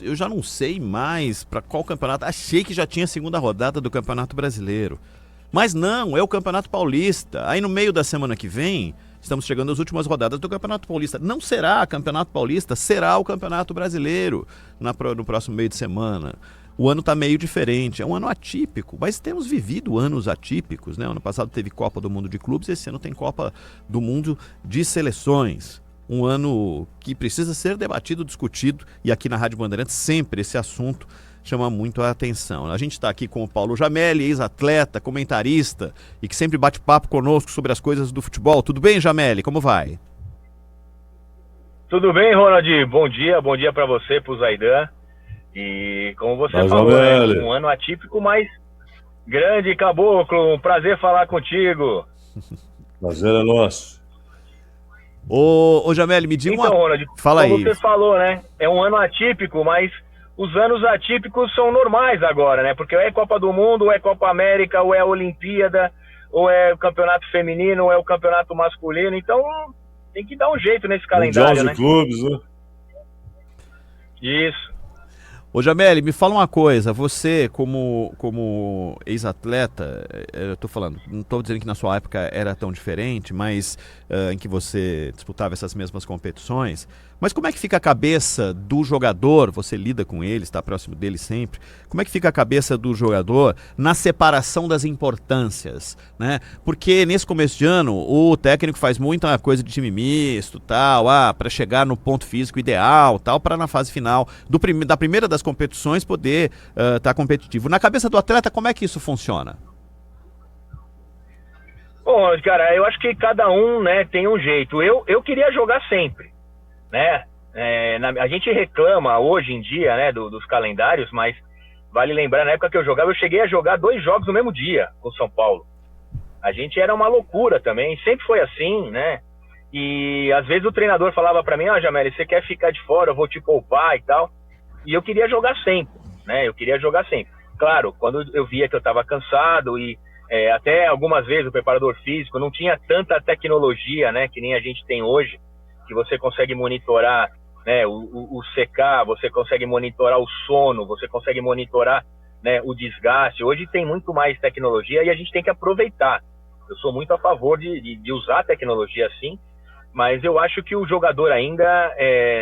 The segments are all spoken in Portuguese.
Eu já não sei mais para qual campeonato. Achei que já tinha a segunda rodada do Campeonato Brasileiro. Mas não, é o Campeonato Paulista. Aí no meio da semana que vem, estamos chegando às últimas rodadas do Campeonato Paulista. Não será Campeonato Paulista, será o Campeonato Brasileiro no próximo meio de semana. O ano está meio diferente, é um ano atípico, mas temos vivido anos atípicos, né? Ano passado teve Copa do Mundo de Clubes, esse ano tem Copa do Mundo de Seleções. Um ano que precisa ser debatido, discutido, e aqui na Rádio Bandeirantes sempre esse assunto chama muito a atenção. A gente está aqui com o Paulo Jameli, ex-atleta, comentarista, e que sempre bate papo conosco sobre as coisas do futebol. Tudo bem, Jameli? Como vai? Tudo bem, Ronald? Bom dia para você, pro Zaidan. E como você falou, né, um ano atípico, mas grande, Caboclo, um prazer falar contigo. Prazer é nosso. Ô Jameli, me diga então, Ronald, fala como aí. você falou, né, é um ano atípico, mas os anos atípicos são normais agora, né, porque ou é Copa do Mundo, ou é Copa América, ou é a Olimpíada, ou é o Campeonato Feminino, ou é o Campeonato Masculino, então tem que dar um jeito nesse calendário, né? Mundial de clubes, né? Isso. Ô Jameli, me fala uma coisa, você como ex-atleta, eu tô falando, não tô dizendo que na sua época era tão diferente, mas em que você disputava essas mesmas competições, mas como é que fica a cabeça do jogador, você lida com ele, está próximo dele sempre, como é que fica a cabeça do jogador na separação das importâncias, né? Porque nesse começo de ano o técnico faz muita coisa de time misto, tal, para chegar no ponto físico ideal, tal, para na fase final da primeira das competições poder estar competitivo. Na cabeça do atleta, como é que isso funciona? Bom, cara, eu acho que cada um, né, tem um jeito. Eu queria jogar sempre, né? A gente reclama hoje em dia, né, dos calendários, mas vale lembrar, na época que eu cheguei a jogar 2 jogos no mesmo dia com o São Paulo. A gente era uma loucura também, sempre foi assim, né? E às vezes o treinador falava pra mim, Jameli, você quer ficar de fora, eu vou te poupar e tal. E eu queria jogar sempre, né? Eu queria jogar sempre. Claro, quando eu via que eu estava cansado e até algumas vezes o preparador físico não tinha tanta tecnologia, né? Que nem a gente tem hoje, que você consegue monitorar, né, o CK, você consegue monitorar o sono, você consegue monitorar, né, o desgaste. Hoje tem muito mais tecnologia e a gente tem que aproveitar. Eu sou muito a favor de usar a tecnologia assim, mas eu acho que o jogador ainda,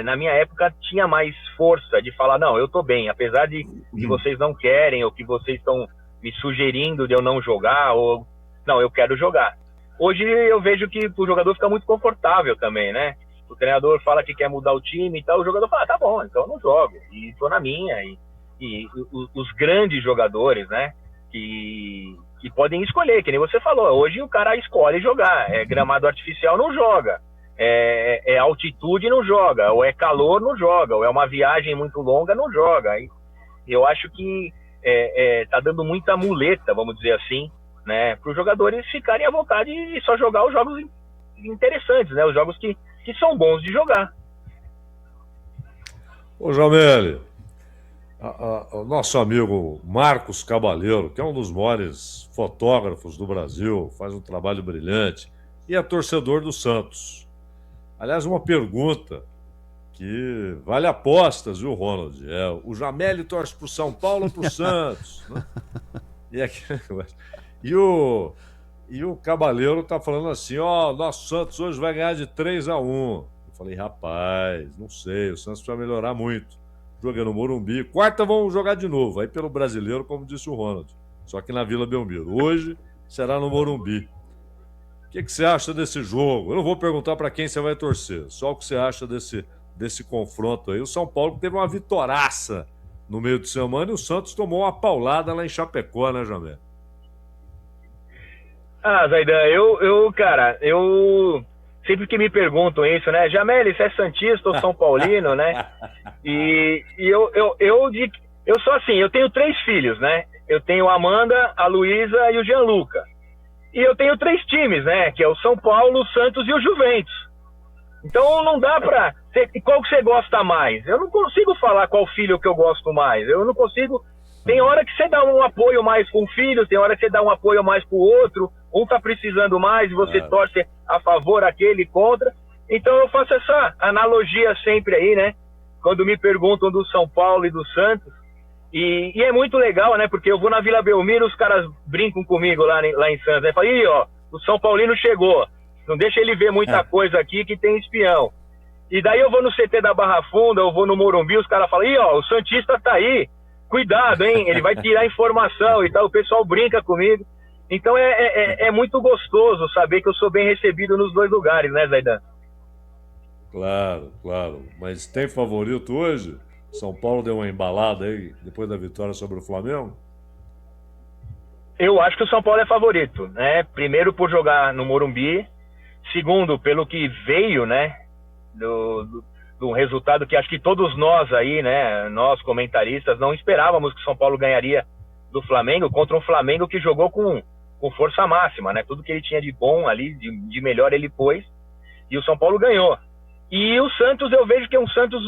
na minha época, tinha mais força de falar, não, eu tô bem, apesar de que vocês não querem, ou que vocês estão me sugerindo de eu não jogar, ou não, eu quero jogar. Hoje eu vejo que o jogador fica muito confortável também, né? O treinador fala que quer mudar o time e tal, o jogador fala, tá bom, então eu não jogo, e tô na minha. E os grandes jogadores, né, que podem escolher, que nem você falou, hoje o cara escolhe jogar, gramado artificial não joga. É altitude, não joga, ou é calor, não joga, ou é uma viagem muito longa, não joga. E eu acho que tá dando muita muleta, vamos dizer assim, né, para os jogadores ficarem à vontade e só jogar os jogos interessantes, né, os jogos que são bons de jogar. Ô Jameli, o nosso amigo Marcos Cabaleiro, que é um dos maiores fotógrafos do Brasil, faz um trabalho brilhante e é torcedor do Santos. Aliás, uma pergunta que vale apostas, viu, Ronald? O Jameli torce pro São Paulo ou pro Santos? Né? E o Cabaleiro tá falando assim, nosso Santos hoje vai ganhar de 3-1. Eu falei, rapaz, não sei, o Santos vai melhorar muito. Joga no Morumbi. Quarta vão jogar de novo, aí pelo Brasileiro, como disse o Ronald. Só que na Vila Belmiro. Hoje será no Morumbi. O que você acha desse jogo? Eu não vou perguntar para quem você vai torcer, só o que você acha desse confronto aí. O São Paulo teve uma vitoraça no meio de semana e o Santos tomou uma paulada lá em Chapecó, né, Jamel? Zaidan, cara, sempre que me perguntam isso, né, Jameli, você é santista ou São Paulino, né? E eu sou assim, eu tenho 3 filhos, né? Eu tenho a Amanda, a Luísa e o Gianluca. E eu tenho 3 times, né? Que é o São Paulo, o Santos e o Juventus. Então não dá pra... Qual que você gosta mais? Eu não consigo falar qual filho que eu gosto mais. Eu não consigo... Tem hora que você dá um apoio mais com um filho, tem hora que você dá um apoio mais pro outro. Um tá precisando mais e você torce a favor, aquele contra. Então eu faço essa analogia sempre aí, né? quando me perguntam do São Paulo e do Santos. E é muito legal, né? Porque eu vou na Vila Belmiro, os caras brincam comigo lá em Santos, né? Falam, ih, ó, o São Paulino chegou. Não deixa ele ver muita coisa aqui que tem espião. E daí eu vou no CT da Barra Funda, eu vou no Morumbi, os caras falam, ih, ó, o Santista tá aí. Cuidado, hein? Ele vai tirar informação e tal. O pessoal brinca comigo. Então é muito gostoso saber que eu sou bem recebido nos dois lugares, né, Zaidan? Claro, claro. Mas tem favorito hoje? São Paulo deu uma embalada aí depois da vitória sobre o Flamengo? Eu acho que o São Paulo é favorito, né? Primeiro por jogar no Morumbi. Segundo, pelo que veio, né? Do resultado que acho que todos nós aí, né? Nós comentaristas não esperávamos que o São Paulo ganharia do Flamengo contra um Flamengo que jogou com força máxima, né? Tudo que ele tinha de bom ali, de melhor ele pôs. E o São Paulo ganhou. E o Santos, eu vejo que é um Santos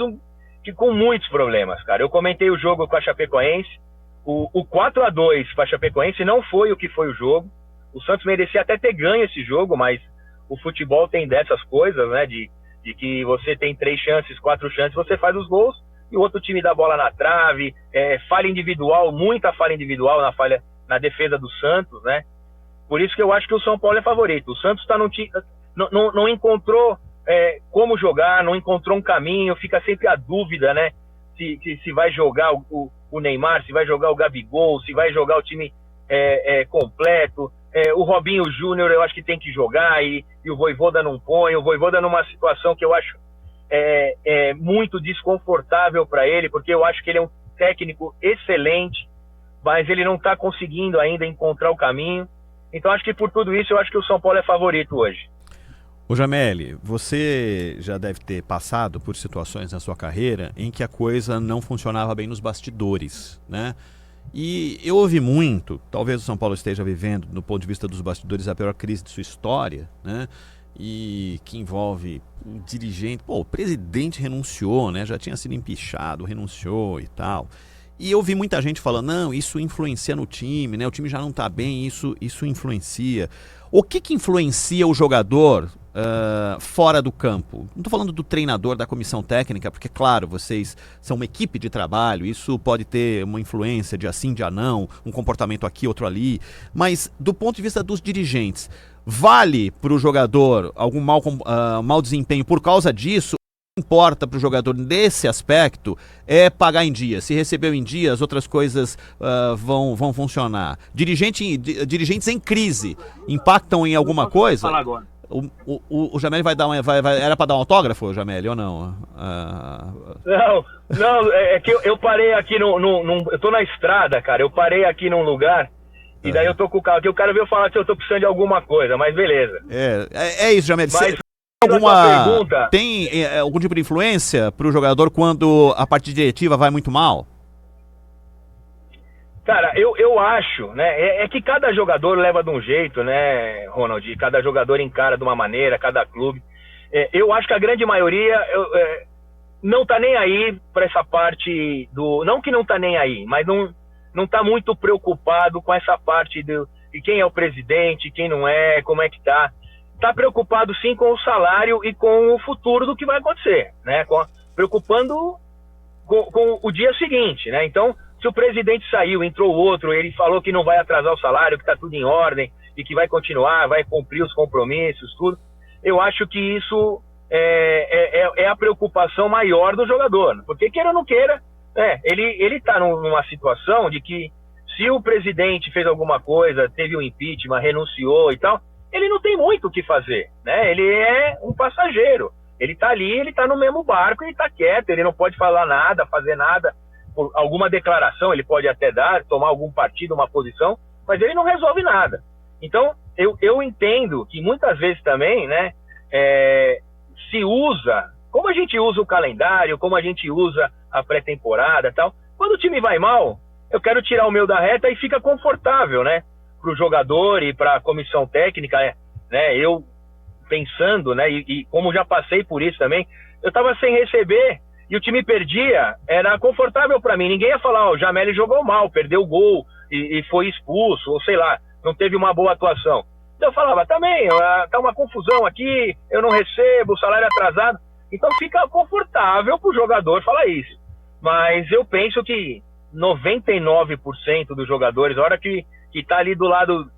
que com muitos problemas, cara. Eu comentei o jogo com a Chapecoense. O 4-2 para a Chapecoense não foi o que foi o jogo. O Santos merecia até ter ganho esse jogo, mas o futebol tem dessas coisas, né? De que você tem 3 chances, 4 chances, você faz os gols e o outro time dá bola na trave, falha individual, muita falha individual na defesa do Santos, né? Por isso que eu acho que o São Paulo é favorito. O Santos não encontrou como jogar, não encontrou um caminho, fica sempre a dúvida, né? Se vai jogar o Neymar, se vai jogar o Gabigol, se vai jogar o time completo. O Robinho Júnior eu acho que tem que jogar e o Vojvoda não põe. O Vojvoda numa situação que eu acho muito desconfortável para ele, porque eu acho que ele é um técnico excelente, mas ele não está conseguindo ainda encontrar o caminho. Então acho que por tudo isso eu acho que o São Paulo é favorito hoje. Ô Jameli, você já deve ter passado por situações na sua carreira em que a coisa não funcionava bem nos bastidores, né? E eu ouvi muito, talvez o São Paulo esteja vivendo, do ponto de vista dos bastidores, a pior crise de sua história, né? E que envolve o dirigente, o presidente renunciou, né? Já tinha sido empichado, renunciou e tal. E eu vi muita gente falando, não, isso influencia no time, né? O time já não tá bem, isso influencia. O que influencia o jogador fora do campo? Não estou falando do treinador, da comissão técnica, porque, claro, vocês são uma equipe de trabalho, isso pode ter uma influência de assim, de não, um comportamento aqui, outro ali. Mas, do ponto de vista dos dirigentes, vale para o jogador algum mau desempenho por causa disso? O que importa para o jogador nesse aspecto é pagar em dia. Se recebeu em dia, as outras coisas vão funcionar. Dirigentes em crise impactam em alguma coisa? Fala agora. O Jameli vai dar era para dar um autógrafo, Jameli, ou não? Não, é que eu parei aqui eu tô na estrada, cara. Eu parei aqui num lugar e daí eu tô com o carro aqui. O cara veio falar que eu tô precisando de alguma coisa, mas beleza. É isso, Jameli. Mas tem algum tipo de influência para o jogador quando a parte diretiva vai muito mal? Cara, eu acho, né? Que cada jogador leva de um jeito, né, Ronald? Cada jogador encara de uma maneira, cada clube. Eu acho que a grande maioria não tá nem aí para essa parte do. Não que não tá nem aí, mas não tá muito preocupado com essa parte de quem é o presidente, quem não é, como é que tá. Tá preocupado sim com o salário e com o futuro do que vai acontecer, né? Preocupando com o dia seguinte, né? Então, se o presidente saiu, entrou outro, ele falou que não vai atrasar o salário, que tá tudo em ordem e que vai continuar, vai cumprir os compromissos, tudo. Eu acho que isso é a preocupação maior do jogador, porque queira ou não queira, ele tá numa situação de que se o presidente fez alguma coisa, teve um impeachment, renunciou e tal, ele não tem muito o que fazer, né? Ele é um passageiro. Ele tá ali, ele tá no mesmo barco, ele tá quieto, ele não pode falar nada, fazer nada. Por alguma declaração ele pode até dar, tomar algum partido, uma posição, mas ele não resolve nada. Então, eu entendo que muitas vezes também, né, se usa, como a gente usa o calendário, como a gente usa a pré-temporada e tal, quando o time vai mal, eu quero tirar o meu da reta e fica confortável, né? Para o jogador e para a comissão técnica, né? Eu pensando, né? E como já passei por isso também, eu estava sem receber e o time perdia, era confortável para mim. Ninguém ia falar, o Jameli jogou mal, perdeu o gol e foi expulso, ou sei lá, não teve uma boa atuação. Então eu falava, também, tá uma confusão aqui, eu não recebo, salário atrasado. Então fica confortável para o jogador falar isso. Mas eu penso que 99% dos jogadores, a hora que tá ali do lado,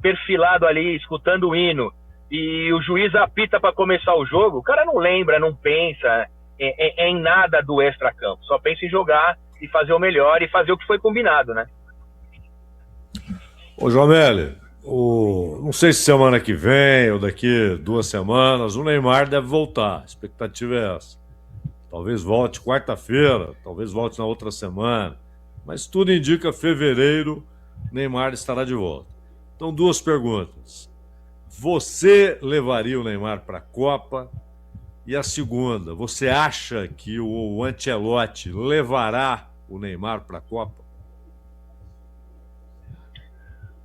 perfilado ali, escutando o hino, e o juiz apita para começar o jogo, o cara não lembra, não pensa em nada do extracampo, só pensa em jogar e fazer o melhor e fazer o que foi combinado, né? Ô, Jomelli, não sei se semana que vem ou daqui 2 semanas, o Neymar deve voltar. A expectativa é essa. Talvez volte quarta-feira, talvez volte na outra semana. Mas tudo indica fevereiro, Neymar estará de volta. Então, 2 perguntas. Você levaria o Neymar para a Copa? E a segunda, você acha que o Ancelotti levará o Neymar para a Copa?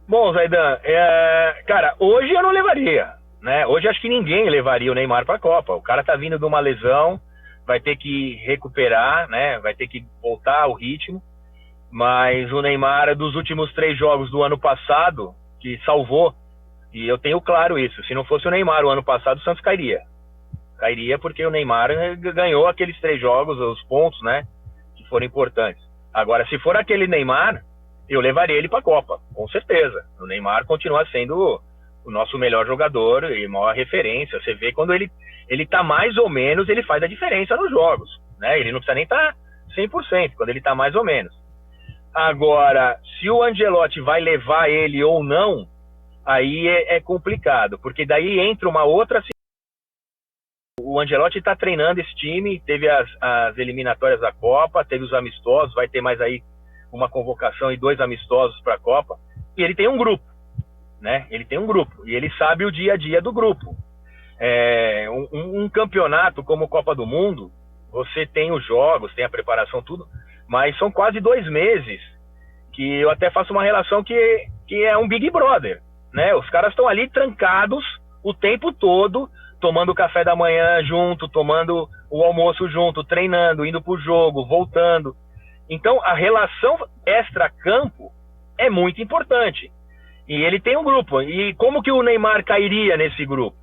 Bom, Zaidan, cara, hoje eu não levaria, né? Hoje acho que ninguém levaria o Neymar para a Copa. O cara tá vindo de uma lesão, vai ter que recuperar, né? Vai ter que voltar ao ritmo. Mas o Neymar, dos últimos 3 jogos do ano passado, que salvou, e eu tenho claro isso, se não fosse o Neymar o ano passado, o Santos cairia. Cairia porque o Neymar ganhou aqueles 3 jogos, os pontos, né? Que foram importantes. Agora, se for aquele Neymar, eu levaria ele para a Copa, com certeza. O Neymar continua sendo o nosso melhor jogador e maior referência. Você vê quando ele tá mais ou menos, ele faz a diferença nos jogos, né? Ele não precisa nem estar 100%, quando ele tá mais ou menos. Agora, se o Ancelotti vai levar ele ou não, aí é complicado, porque daí entra uma outra. O Ancelotti está treinando esse time, teve as eliminatórias da Copa, teve os amistosos, vai ter mais aí uma convocação e 2 amistosos para a Copa, e ele tem um grupo, né? Ele tem um grupo, e ele sabe o dia a dia do grupo. Um campeonato como Copa do Mundo, você tem os jogos, tem a preparação, tudo, mas são quase 2 meses, que eu até faço uma relação que é um Big Brother, né? Os caras estão ali trancados o tempo todo, tomando café da manhã junto, tomando o almoço junto, treinando, indo pro jogo, voltando. Então, a relação extra-campo é muito importante. E ele tem um grupo. E como que o Neymar cairia nesse grupo?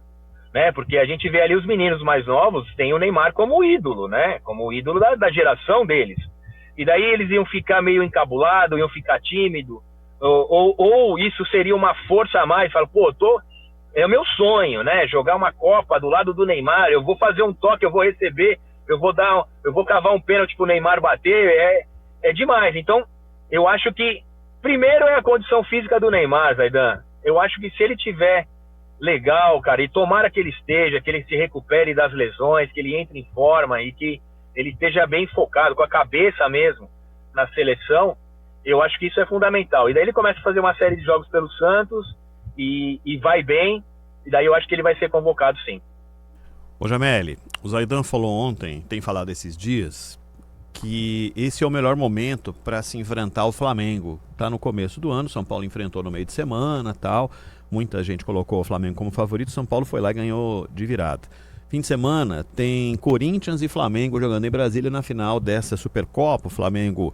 Né? Porque a gente vê ali os meninos mais novos, tem o Neymar como ídolo, né? Como o ídolo da geração deles. E daí eles iam ficar meio encabulados, iam ficar tímidos. Ou isso seria uma força a mais. Fala, pô, é o meu sonho, né? Jogar uma Copa do lado do Neymar. Eu vou fazer um toque, eu vou receber, eu vou cavar um pênalti pro Neymar bater. É demais. Então, eu acho que primeiro é a condição física do Neymar, Zaidan. Eu acho que se ele tiver legal, cara, e tomara que ele esteja, que ele se recupere das lesões, que ele entre em forma e que ele esteja bem focado, com a cabeça mesmo na seleção, eu acho que isso é fundamental. E daí ele começa a fazer uma série de jogos pelo Santos e vai bem, e daí eu acho que ele vai ser convocado sim. Ô Jameli, o Zaidan falou ontem, tem falado esses dias, que esse é o melhor momento para se enfrentar o Flamengo. Tá no começo do ano, São Paulo enfrentou no meio de semana, tal. Muita gente colocou o Flamengo como favorito, São Paulo foi lá e ganhou de virada. Fim de semana tem Corinthians e Flamengo jogando em Brasília na final dessa Supercopa. O Flamengo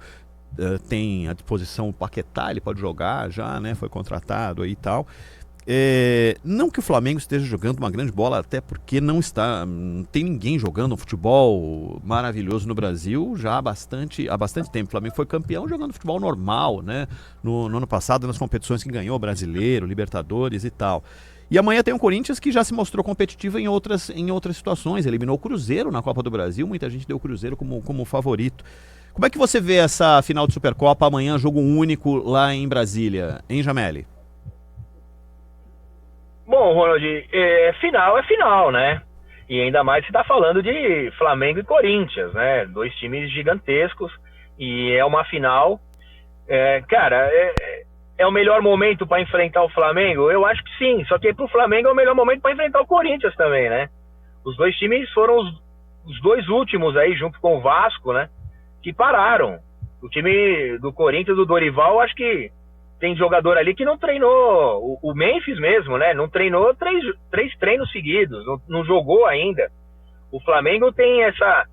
tem à disposição o Paquetá, ele pode jogar já, né? Foi contratado aí e tal. Não que o Flamengo esteja jogando uma grande bola, até porque não tem ninguém jogando um futebol maravilhoso no Brasil já há bastante tempo. O Flamengo foi campeão jogando futebol normal, né? No ano passado, nas competições que ganhou, Brasileiro, Libertadores e tal. E amanhã tem um Corinthians que já se mostrou competitivo em outras situações, eliminou o Cruzeiro na Copa do Brasil, muita gente deu o Cruzeiro como favorito. Como é que você vê essa final de Supercopa amanhã, jogo único lá em Brasília, hein, Jameli? Bom, Ronald, final é final, né? E ainda mais se tá falando de Flamengo e Corinthians, né? 2 times gigantescos e é uma final. Cara, é o melhor momento para enfrentar o Flamengo? Eu acho que sim, só que pro Flamengo é o melhor momento para enfrentar o Corinthians também, né? Os 2 times foram os 2 últimos aí, junto com o Vasco, né? Que pararam. O time do Corinthians, do Dorival, acho que tem jogador ali que não treinou, o Memphis mesmo, né? Não treinou 3 treinos seguidos, não jogou ainda. O Flamengo tem essa...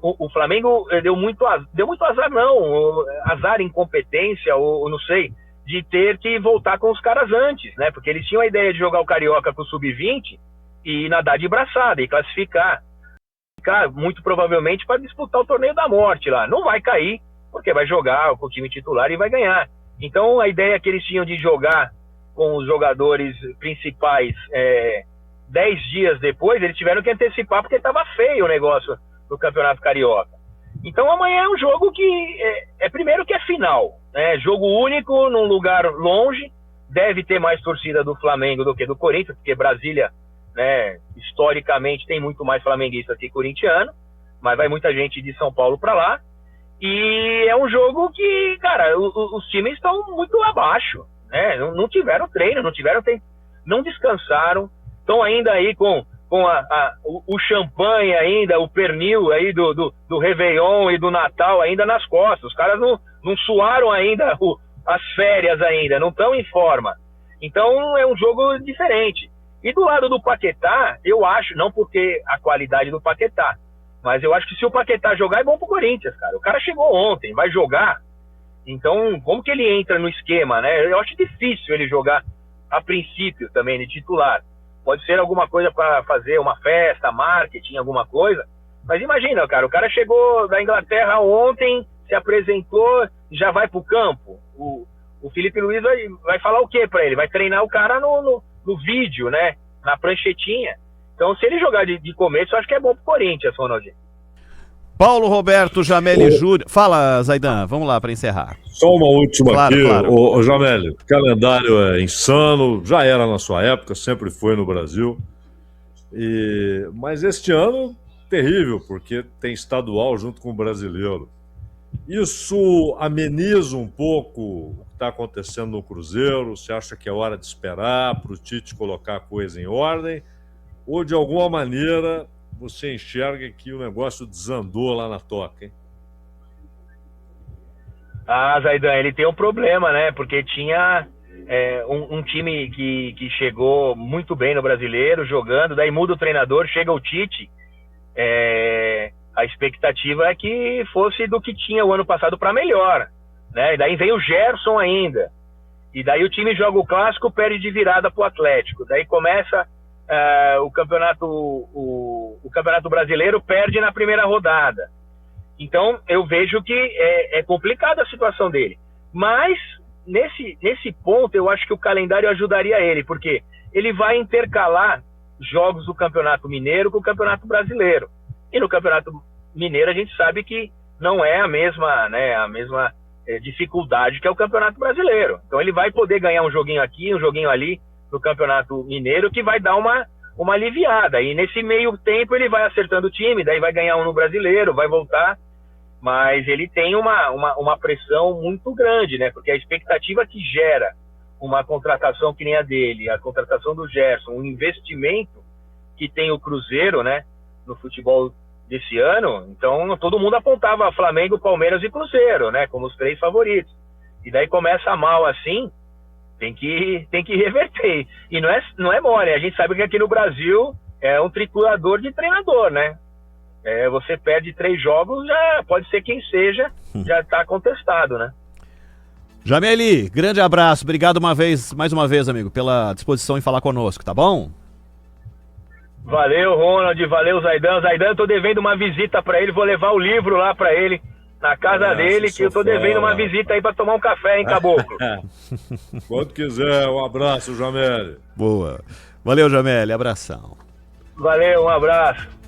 o Flamengo deu muito azar, não. Azar, incompetência, ou não sei, de ter que voltar com os caras antes, né? Porque eles tinham a ideia de jogar o Carioca com o Sub-20 e nadar de braçada e classificar. muito provavelmente para disputar o torneio da morte lá. Não vai cair, porque vai jogar com o time titular e vai ganhar. Então a ideia que eles tinham de jogar com os jogadores principais 10 dias depois, eles tiveram que antecipar porque estava feio o negócio do Campeonato Carioca. Então amanhã é um jogo que primeiro que é final, né? Jogo único num lugar longe, deve ter mais torcida do Flamengo do que do Corinthians, porque Brasília, né, historicamente tem muito mais flamenguista que corintiano, mas vai muita gente de São Paulo para lá. E é um jogo que, cara, os times estão muito abaixo, né? Não tiveram treino, não descansaram, estão ainda aí com o champanhe ainda, o pernil aí do Réveillon e do Natal ainda nas costas. Os caras não suaram ainda as férias ainda, não estão em forma. Então é um jogo diferente. E do lado do Paquetá, eu acho, não porque a qualidade do Paquetá, mas eu acho que se o Paquetá jogar é bom pro Corinthians, cara. O cara chegou ontem, vai jogar. Então, como que ele entra no esquema, né? Eu acho difícil ele jogar a princípio também de titular. Pode ser alguma coisa para fazer uma festa, marketing, alguma coisa. Mas imagina, cara, o cara chegou da Inglaterra ontem, se apresentou, já vai pro campo. O Felipe Luiz vai falar o quê para ele? Vai treinar o cara no vídeo, né? Na pranchetinha. Então, se ele jogar de começo, eu acho que é bom pro Corinthians, Ronaldinho. Paulo Roberto Jameli Júnior. Fala, Zaidan, vamos lá para encerrar. Só uma última aqui. Claro. Ô, Jameli, o calendário é insano, já era na sua época, sempre foi no Brasil. Mas este ano, terrível, porque tem estadual junto com o brasileiro. Isso ameniza um pouco o que está acontecendo no Cruzeiro? Você acha que é hora de esperar para o Tite colocar a coisa em ordem? Ou, de alguma maneira, você enxerga que o negócio desandou lá na toca, hein? Zaidan, ele tem um problema, né? Porque tinha um time que chegou muito bem no Brasileiro, jogando, daí muda o treinador, chega o Tite. A expectativa é que fosse do que tinha o ano passado para melhor, né? E daí vem o Gerson ainda. E daí o time joga o clássico, perde de virada pro Atlético. Daí começa o campeonato brasileiro, perde na primeira rodada. Então eu vejo que é complicada a situação dele. Mas nesse ponto eu acho que o calendário ajudaria ele, porque ele vai intercalar jogos do Campeonato Mineiro com o Campeonato Brasileiro. E no Campeonato Mineiro a gente sabe que não é a mesma dificuldade que é o Campeonato Brasileiro. Então ele vai poder ganhar um joguinho aqui, um joguinho ali no Campeonato Mineiro, que vai dar uma aliviada. E nesse meio tempo ele vai acertando o time, daí vai ganhar um no Brasileiro, vai voltar. Mas ele tem uma pressão muito grande, né? Porque a expectativa que gera uma contratação que nem a dele, a contratação do Gerson, o investimento que tem o Cruzeiro, né, no futebol desse ano. Então todo mundo apontava Flamengo, Palmeiras e Cruzeiro, né, como os 3 favoritos. E daí começa mal assim, tem que reverter. E não é mole, a gente sabe que aqui no Brasil é um triturador de treinador, né? Você perde 3 jogos, já pode ser quem seja, já está contestado, né? Jameli, grande abraço, obrigado mais uma vez, amigo, pela disposição em falar conosco, tá bom? Valeu, Ronald, valeu, Zaidan. Zaidan, eu tô devendo uma visita para ele, vou levar o livro lá para ele, na casa dele, que eu tô devendo uma visita aí para tomar um café, hein, caboclo? Quando quiser, um abraço, Jameli. Boa. Valeu, Jameli, abração. Valeu, um abraço.